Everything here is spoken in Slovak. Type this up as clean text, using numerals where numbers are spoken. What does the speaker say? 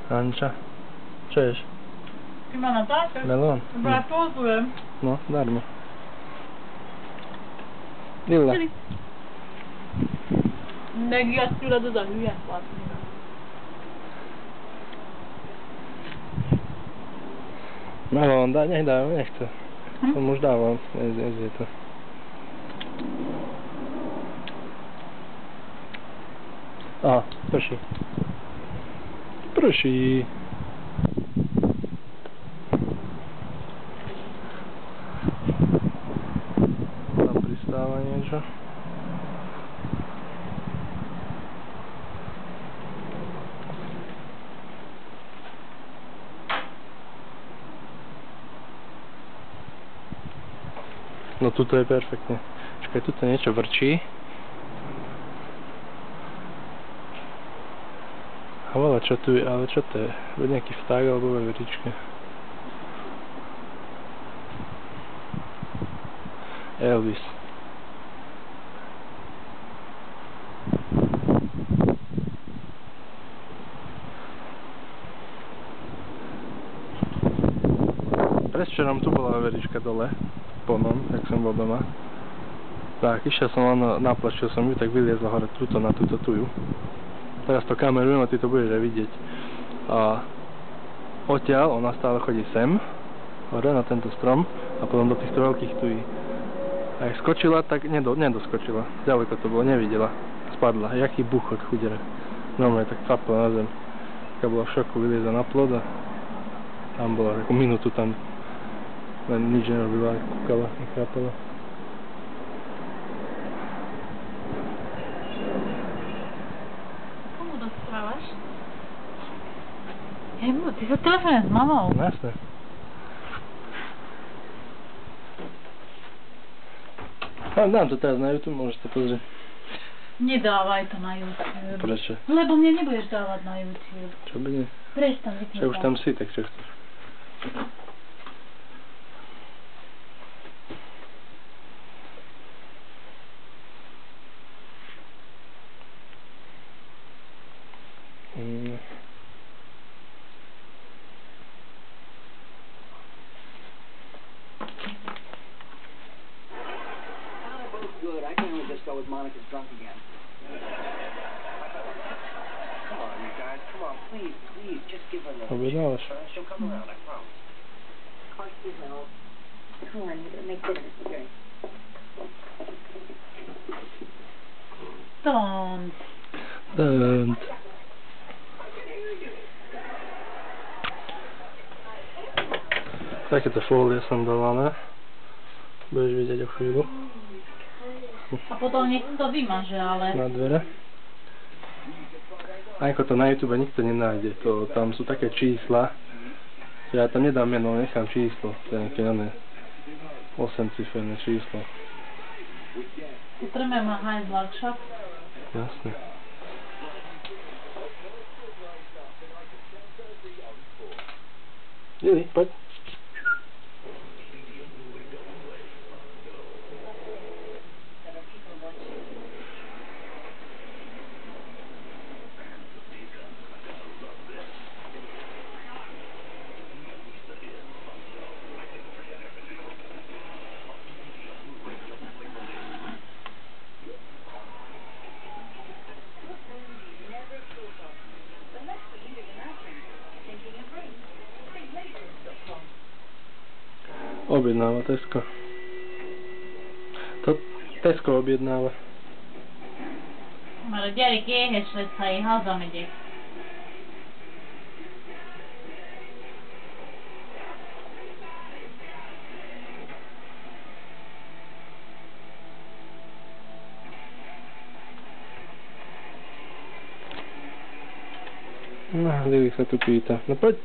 Anča, čo ješ? Ty ma natáčaš? Melón? Ja pozujem. No, darmo. Lilla. Megijedtül az a hülye faszni. Melón, nech to. Som už dával, je to. Aha, prší. Prší. Tam pristáva niečo. No tuto je perfektne. Čakaj, tuto niečo vrčí. A voľa, čo tu je, ale čo to je? Veď nejaký vták alebo veverička. Elvis. Predvčerom tu bola veverička dole. Ponom, jak som bol doma. Tak, išiel som len, naplačil som ju, tak vyliezla hore tuto na túto tuju. Teraz to kamerujem a ty to budeš aj vidieť. A odtiaľ ona stále chodí sem, hore na tento strom a potom do týchto veľkých tují. A jak skočila, tak nedoskočila. Ďaleko to bolo, nevidela. Spadla. Jaký buchot chudera. Normálne tak kapla na zem. Taká bola v šoku, vyliezla na plod a tam bola takú minútu tam. Len nič nerobila, kúkala, nechápala. Komu dosprávaš? Jemu, ty sa telefonuješ s mamou. No jasné. Dám to teraz na YouTube, môžeš to pozrieť. Nedávaj to na YouTube. Prečo? Lebo mne nebudeš dávať na YouTube. Čo by nie? Prestaň, vypni Čo už tam si, tak čo chceš? Good. I can only just go with Monica's drunk again. Come on, you guys. Come on, please, please. Just give her a little. Objednávaš? She'll come around, I promise. Of course you will. Come on, we're gonna make dinner. Okay. Don't. Don't. Takéto fólie som dala, ne? Budeš vidieť o chvíľu. A potom nech to vymaže, ale... Na dvere. A ako to na YouTube nikto nenájde, to tam sú také čísla, že ja tam nedám meno, nechám číslo, to je nejaké oné 8-ciferné číslo. Utrme ma hajzlak však. Jasne. Lili, poď. Objednáva Tesco. To Tesco objednáva. Mert a gyerek éhes lesz, ha én hazamegyek. No, Lili sa tu pýta. No poď.